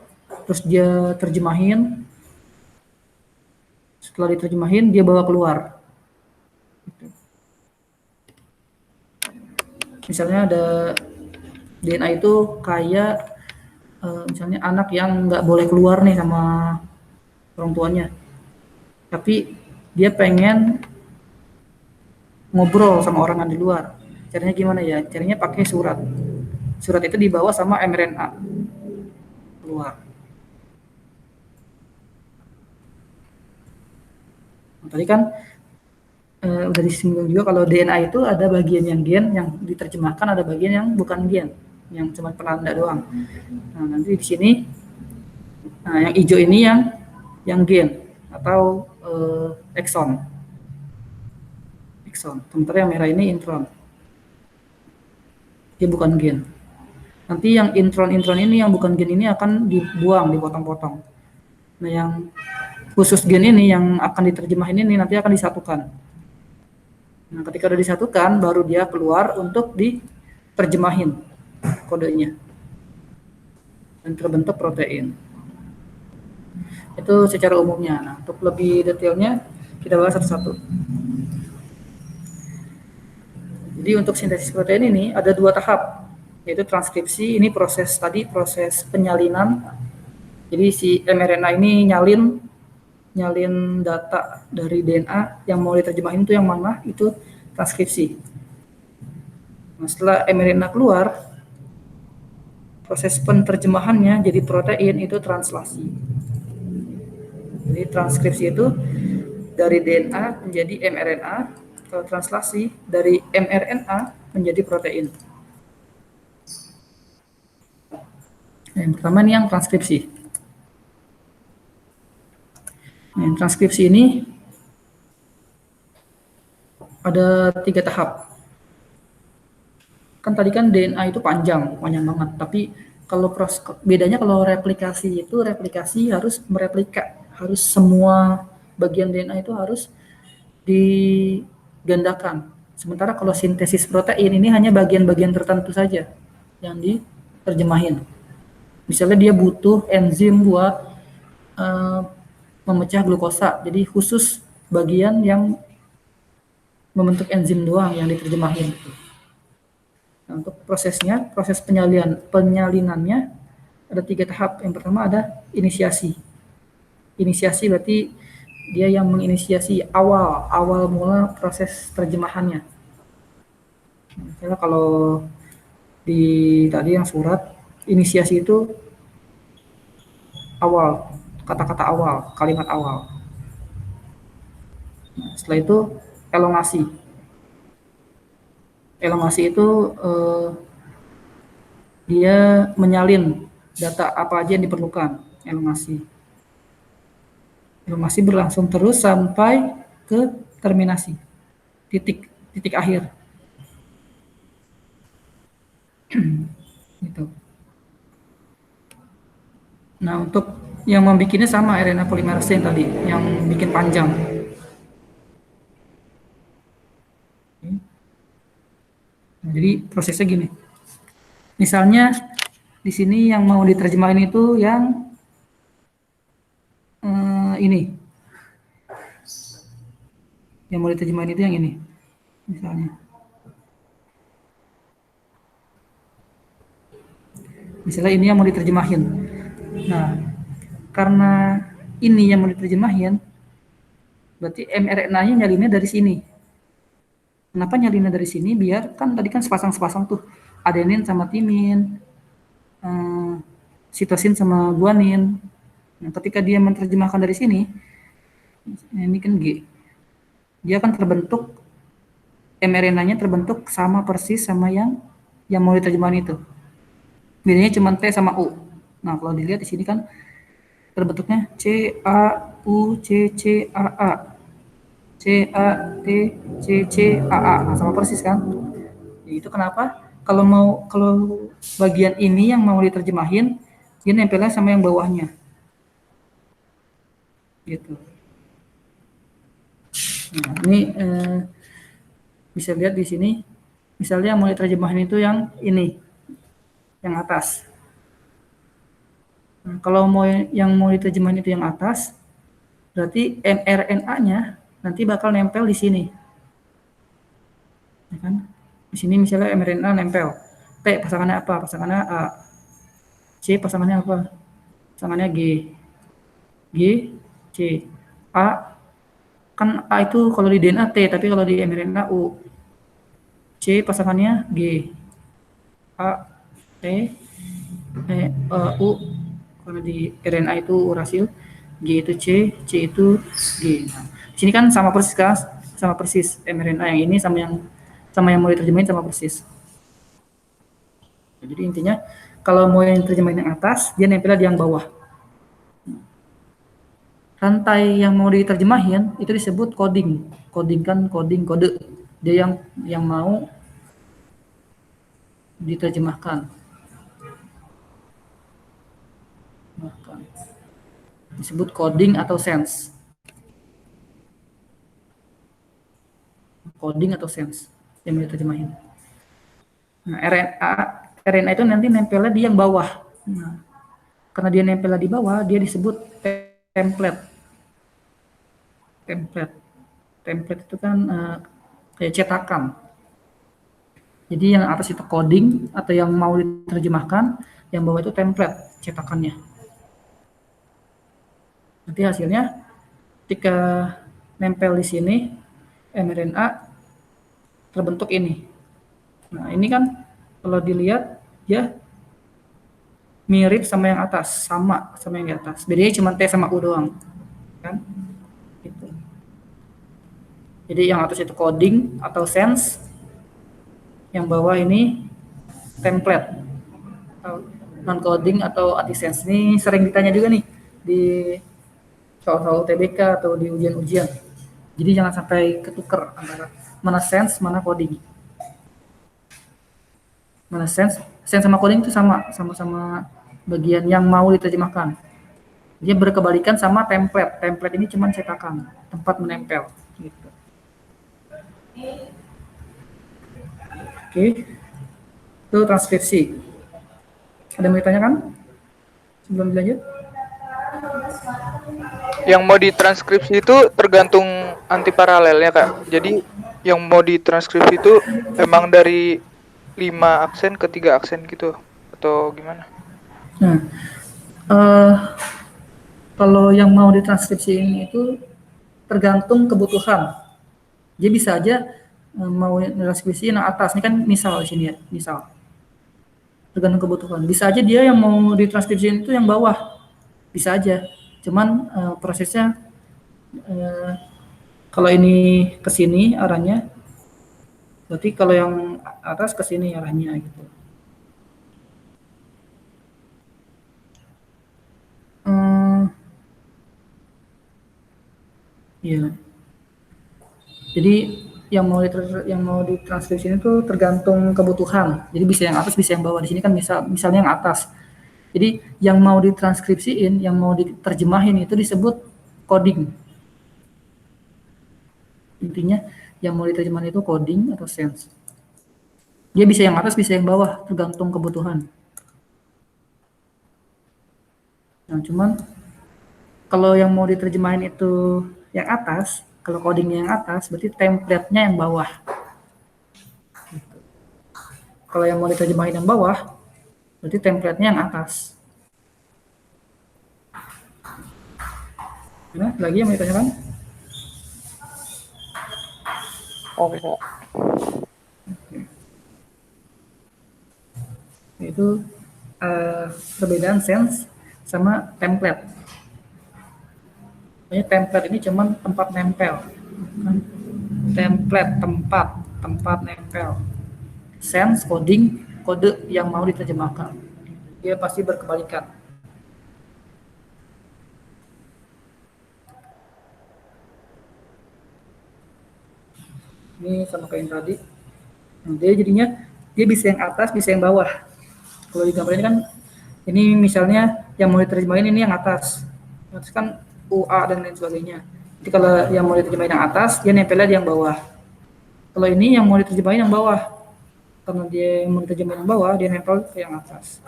terus dia terjemahin. Setelah diterjemahin, dia bawa keluar. Misalnya ada DNA itu kayak misalnya anak yang nggak boleh keluar nih sama orang tuanya, tapi dia pengen ngobrol sama orang yang di luar. Caranya gimana ya? Caranya pakai surat. Surat itu dibawa sama mRNA keluar. Nah, tadi kan udah disinggung juga kalau DNA itu ada bagian yang gen yang diterjemahkan, ada bagian yang bukan gen, yang cuma penanda doang. Nah, nanti di sini yang hijau ini yang gen atau ekson. Sementara yang merah ini intron. Dia bukan gen. Nanti yang intron ini yang bukan gen ini akan dibuang, dipotong-potong. Nah, yang khusus gen ini yang akan diterjemahin ini nanti akan disatukan. Nah, ketika sudah disatukan, baru dia keluar untuk diterjemahin kodenya dan terbentuk protein. Itu secara umumnya. Nah, untuk lebih detailnya kita bahas satu-satu. Jadi untuk sintesis protein ini ada 2 tahap, yaitu transkripsi. Ini proses penyalinan. Jadi si mRNA ini nyalin data dari DNA yang mau diterjemahin itu yang mana, itu transkripsi. Nah, setelah mRNA keluar, proses penerjemahannya jadi protein itu translasi. Jadi transkripsi itu dari DNA menjadi mRNA, kalau translasi dari mRNA menjadi protein. Yang pertama ini yang transkripsi. Yang transkripsi ini ada 3 tahap. Kan tadi kan DNA itu panjang banget. Tapi kalau bedanya kalau replikasi itu replikasi harus mereplika, harus semua bagian DNA itu harus digandakan. Sementara kalau sintesis protein ini hanya bagian-bagian tertentu saja yang diterjemahin. Misalnya dia butuh enzim buat memecah glukosa, jadi khusus bagian yang membentuk enzim doang yang diterjemahin. Nah, untuk prosesnya, proses penyalinannya ada 3 tahap. Yang pertama ada inisiasi. Inisiasi berarti dia yang menginisiasi awal mula proses terjemahannya. Misalnya kalau di tadi yang surat, inisiasi itu awal, kata-kata awal, kalimat awal. Nah, setelah itu elongasi. Elongasi itu dia menyalin data apa aja yang diperlukan. Elongasi. Elongasi berlangsung terus sampai ke terminasi, titik akhir. Gitu. Nah, untuk yang membikinnya sama RNA polimerase yang tadi, yang bikin panjang. Nah, jadi prosesnya gini. Misalnya di sini yang mau diterjemahin itu yang ini. Yang mau diterjemahin itu yang ini. Misalnya. Misalnya ini yang mau diterjemahin. Nah, karena ini yang mau diterjemahin, berarti mRNA-nya nyalinnya dari sini. Kenapa nyalinnya dari sini? Biar kan tadi kan sepasang-sepasang tuh, adenin sama timin, sitosin sama guanin. Nah, ketika dia menerjemahkan dari sini, ini kan G, dia akan terbentuk, mRNA-nya terbentuk sama persis sama yang mau diterjemahin itu. Bedanya cuma T sama U. Nah, kalau dilihat di sini kan terbentuknya C A U C C A A, C A T C C A A. Nah, sama persis kan? Jadi itu kenapa kalau bagian ini yang mau diterjemahin dia nempelnya sama yang bawahnya. Gitu. Nah, ini bisa lihat di sini. Misalnya yang mau diterjemahin itu yang ini, yang atas. Nah, kalau yang mau diterjemahin itu yang atas, berarti mRNA-nya nanti bakal nempel di sini. Ya kan? Di sini misalnya mRNA nempel. T pasangannya apa? Pasangannya A. C pasangannya apa? Pasangannya G. G, C. A, kan A itu kalau di DNA T, tapi kalau di mRNA U. C pasangannya G. A, T, U, kalau di RNA itu urasil, G itu C, C itu G. Nah, sini kan sama persis kan, sama persis mRNA yang ini sama yang mau diterjemahin sama persis. Jadi intinya kalau mau yang diterjemahin yang atas, dia nempel di yang bawah. Rantai yang mau diterjemahin itu disebut coding. Coding kan coding kode. Dia yang mau diterjemahkan. Disebut coding atau sense. Coding atau sense yang mau diterjemahin. Nah, RNA itu nanti nempelnya di yang bawah. Nah, karena dia nempelnya di bawah, dia disebut template. Template itu kan kayak cetakan. Jadi yang atas itu coding atau yang mau diterjemahkan, yang bawah itu template cetakannya. Nanti hasilnya ketika nempel di sini mRNA terbentuk ini. Nah, ini kan kalau dilihat ya mirip sama yang atas, sama yang di atas. Bedanya cuma T sama U doang. Kan? Gitu. Jadi yang atas itu coding atau sense, yang bawah ini template. non coding atau antisense. Ini sering ditanya juga nih di soal-soal UTBK atau di ujian-ujian. Jadi jangan sampai ketuker antara mana sense, mana coding. Mana sense sama coding itu sama-sama bagian yang mau diterjemahkan. Dia berkebalikan sama template. Template ini cuma cetakan, tempat menempel. Gitu. Oke, itu transkripsi. Ada yang mau ditanyakan sebelum dilanjut? Yang mau ditranskripsi itu tergantung antiparalelnya, Kak. Jadi yang mau ditranskripsi itu emang dari 5 aksen ke 3 aksen gitu atau gimana? Nah, kalau yang mau ditranskripsiin itu tergantung kebutuhan. Dia bisa aja mau transkripsi yang atas, ini kan misal di sini ya, misal. Tergantung kebutuhan. Bisa aja dia yang mau ditranskripsiin itu yang bawah, bisa aja. Cuman prosesnya kalau ini ke sini arahnya, berarti kalau yang atas ke sini arahnya gitu. Iya. Jadi yang mau ditranskripsi itu tergantung kebutuhan. Jadi bisa yang atas, bisa yang bawah. Di sini kan misalnya yang atas. Jadi yang mau ditranskripsiin, yang mau diterjemahin itu disebut coding. Intinya yang mau diterjemahin itu coding atau sense. Dia bisa yang atas, bisa yang bawah, tergantung kebutuhan. Nah, cuman kalau yang mau diterjemahin itu yang atas, kalau codingnya yang atas, berarti template-nya yang bawah. Kalau yang mau diterjemahin yang bawah, berarti template-nya yang atas. Nah, lagi yang mau ditanyakan? Oh, Itu perbedaan sense sama template. Ini template ini cuman tempat nempel. Template tempat nempel. Sense coding kode yang mau diterjemahkan. Dia pasti berkebalikan. Ini sama kayak yang tadi. Nah, dia jadinya dia bisa yang atas, bisa yang bawah. Kalau di gambar ini kan, ini misalnya yang mau diterjemahin ini yang atas. Atas kan UA dan lain sebagainya. Jadi kalau yang mau diterjemahin yang atas, dia nempelnya di yang bawah. Kalau ini yang mau diterjemahin yang bawah. Karena dia yang mau diterjemahin yang bawah, dia nempel ke yang atas.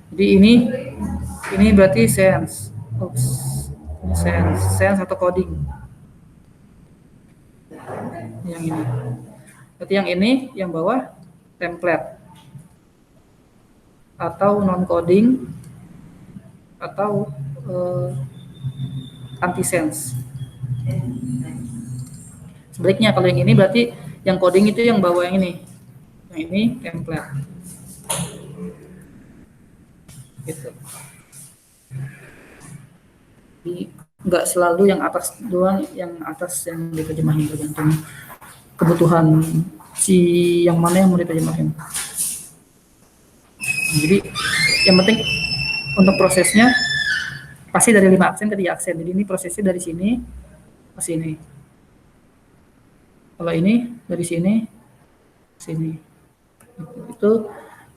Jadi ini berarti sense. Oops. Sense atau coding. Yang ini. Berarti yang ini, yang bawah, template. Atau non-coding, atau anti-sense. Sebaliknya, kalau yang ini berarti yang coding itu yang bawah yang ini. Yang ini, template. Gitu. Jadi, nggak selalu yang atas doang, yang atas yang diterjemahin, tergantung kebutuhan si yang mana yang mau diterjemahin. Jadi yang penting untuk prosesnya pasti dari 5 aksen ke 3 aksen. Jadi ini prosesnya dari sini ke sini. Kalau ini dari sini ke sini. Itu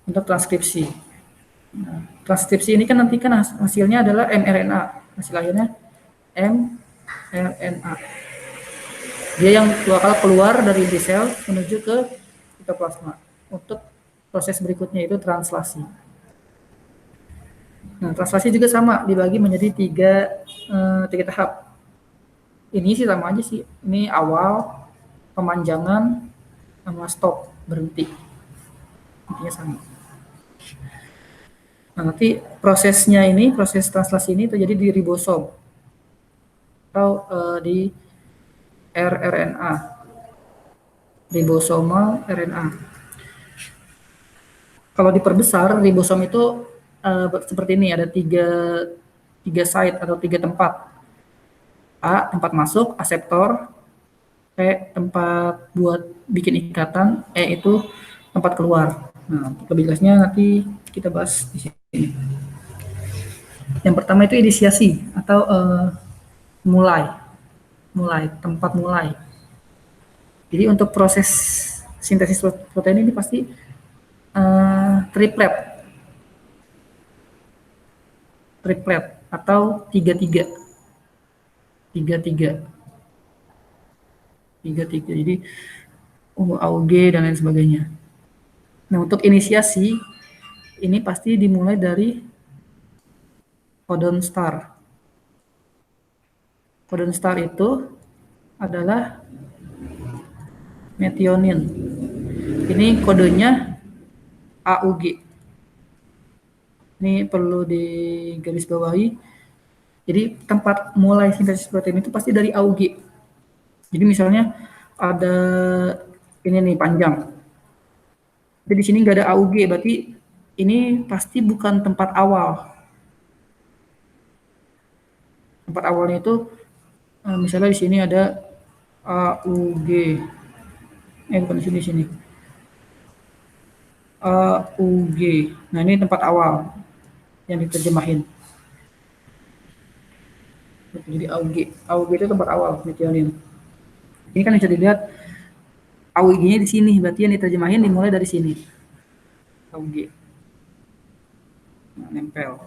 untuk transkripsi. Nah, transkripsi ini kan nanti kan hasilnya adalah mRNA. Hasil akhirnya mRNA. Dia yang bakal keluar dari inti sel menuju ke sitoplasma untuk proses berikutnya itu translasi. Nah, translasi juga sama dibagi menjadi tiga tahap. Ini sih sama aja sih. Ini awal, pemanjangan, sama stop, berhenti. Intinya sama. Nah, nanti prosesnya ini, proses translasi ini terjadi di ribosom atau di rRNA, ribosomal RNA. Kalau diperbesar, ribosom itu seperti ini, ada tiga site atau 3 tempat. A, tempat masuk, aseptor. B, tempat buat bikin ikatan. E, itu tempat keluar. Nah, untuk lebih jelasnya nanti kita bahas di sini. Yang pertama itu inisiasi atau mulai, tempat mulai. Jadi untuk proses sintesis protein ini pasti triplet atau tiga tiga. Jadi AUG dan lain sebagainya. Nah, untuk inisiasi ini pasti dimulai dari codon star. Codon star itu adalah metionin. Ini kodenya AUG. Ini perlu digarisbawahi. Jadi tempat mulai sintesis protein itu pasti dari AUG. Jadi misalnya ada ini nih panjang. Jadi di sini nggak ada AUG, berarti ini pasti bukan tempat awal. Tempat awalnya itu misalnya di sini ada AUG. Bukan di sini. AUG. Nah, ini tempat awal yang diterjemahin. Jadi AUG. AUG itu tempat awal metionin. Ini kan bisa dilihat AUG-nya di sini, berarti yang diterjemahin dimulai dari sini. AUG. Nah, nempel.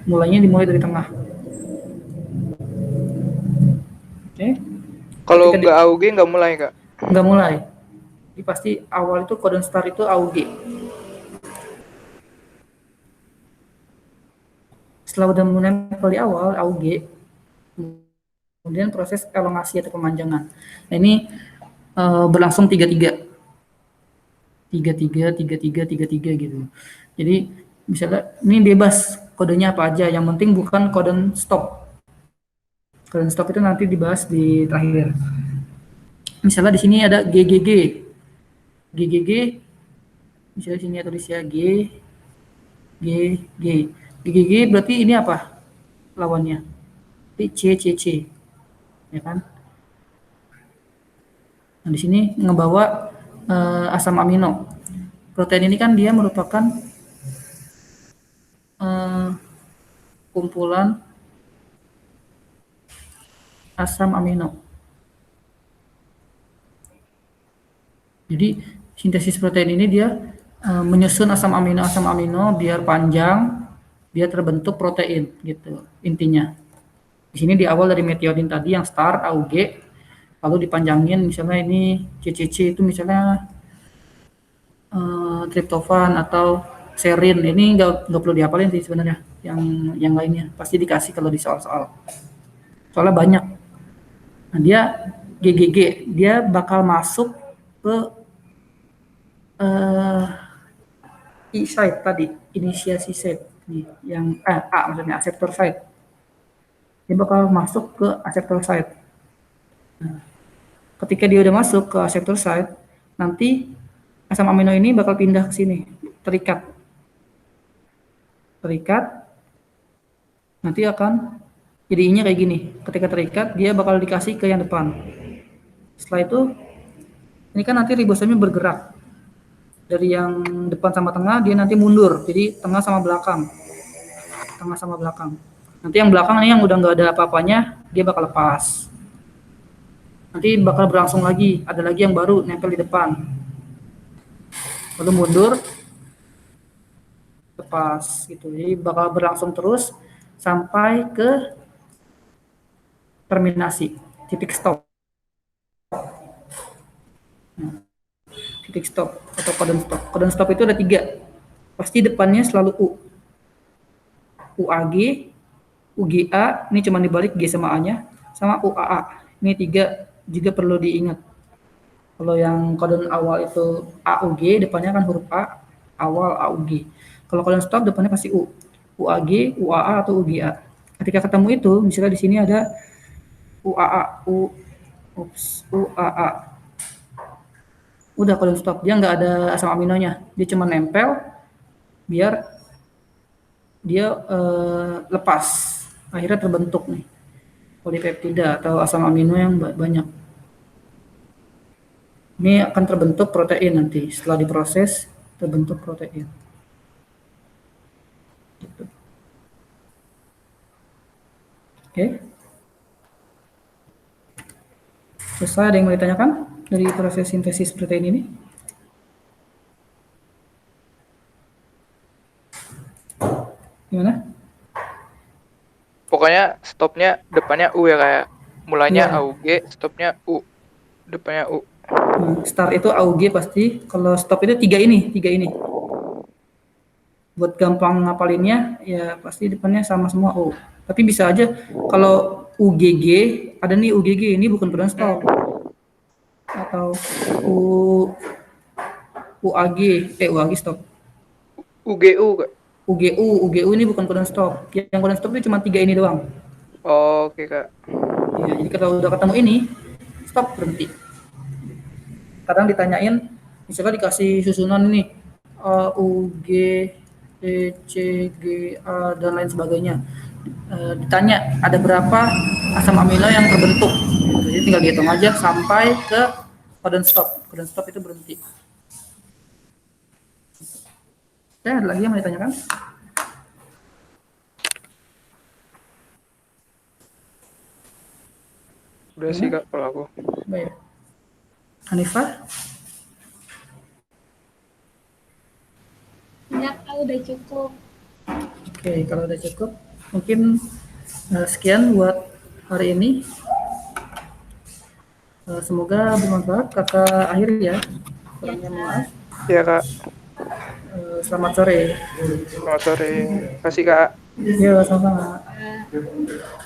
Mulainya dimulai dari tengah. Oke. Kalau nggak AUG nggak mulai, Kak? Nggak mulai. Jadi pasti awal itu codon star itu AUG. Setelah udah menempel di awal AUG, kemudian proses elongasi atau pemanjangan. Nah, ini berlangsung 3-3 gitu. Jadi misalnya ini bebas kodenya apa aja, yang penting bukan codon stop. Codon stop itu nanti dibahas di terakhir. Misalnya di sini ada GGG. Misalnya di sini tulis ya GGG berarti ini apa lawannya? CCC, ya kan? Nah, di sini ngebawa asam amino. Protein ini kan dia merupakan kumpulan asam amino. Jadi sintesis protein ini dia menyusun asam amino biar panjang, biar terbentuk protein gitu intinya. Di sini di awal dari metionin tadi yang start AUG, lalu dipanjangin misalnya ini CCC itu misalnya triptofan atau serin. Ini nggak perlu dihafalin sih sebenarnya. Yang lainnya pasti dikasih kalau di soal-soal. Soalnya banyak. Nah, dia GGG, dia bakal masuk ke site tadi, inisiasi site nih, yang A maksudnya acceptor site. Dia bakal masuk ke acceptor site. Nah, ketika dia udah masuk ke acceptor site, nanti asam amino ini bakal pindah ke sini, terikat. Nanti akan jadinya kayak gini. Ketika terikat, dia bakal dikasih ke yang depan. Setelah itu, ini kan nanti ribosomnya bergerak. Dari yang depan sama tengah, dia nanti mundur. Jadi tengah sama belakang. Nanti yang belakang ini yang udah nggak ada apa-apanya, dia bakal lepas. Nanti bakal berlangsung lagi. Ada lagi yang baru nempel di depan. Lalu mundur, lepas gitu. Jadi bakal berlangsung terus sampai ke terminasi, titik stop. Titik stop atau codon stop. Codon stop itu ada 3. Pasti depannya selalu U. UAG, UGA, ini cuma dibalik G sama A-nya, sama UAA. Ini 3 juga perlu diingat. Kalau yang codon awal itu AUG, depannya kan huruf A, awal AUG. Kalau codon stop depannya pasti U. UAG, UAA atau UGA. Ketika ketemu itu, misalnya di sini ada UAA, UAA. Udah codon stop, dia nggak ada asam aminonya, dia cuma nempel biar dia lepas, akhirnya terbentuk nih polipeptida atau asam amino yang banyak. Ini akan terbentuk protein nanti setelah diproses terbentuk protein. Gitu. Oke. Selesai, ada yang mau ditanyakan dari proses sintesis protein ini? Gimana? Pokoknya stopnya depannya U ya, kayak mulanya Iya. AUG, stopnya U. Depannya U. Nah, start itu AUG pasti, kalau stop itu tiga ini. Buat gampang ngapalinnya, ya pasti depannya sama semua U. Tapi bisa aja kalau UGG, ada nih UGG, ini bukan codon stop. Atau U, UAG, UAG stop. UGU Kak. UGU ini bukan codon stop. Yang codon stop itu cuma tiga ini doang. Oh, oke Kak. Ya, jadi kalau udah ketemu ini, stop, berhenti. Kadang ditanyain, misalnya dikasih susunan ini, U, G, E, C, G, A, dan lain sebagainya. Ditanya, ada berapa asam amino yang terbentuk? Jadi tinggal dihitung aja sampai ke codon stop. Codon stop itu berhenti. Oke, ada lagi yang mau ditanyakan? Udah sih Kak kalau aku. Baik. Hanifah? Ya, Kak, udah cukup. Oke, kalau udah cukup, mungkin sekian buat hari ini. Semoga bermanfaat. Kakak akhir ya. Kurangnya maaf. Ya Kak. Selamat sore. Selamat sore. Kasih Kak. Yo, sama-sama. Kak.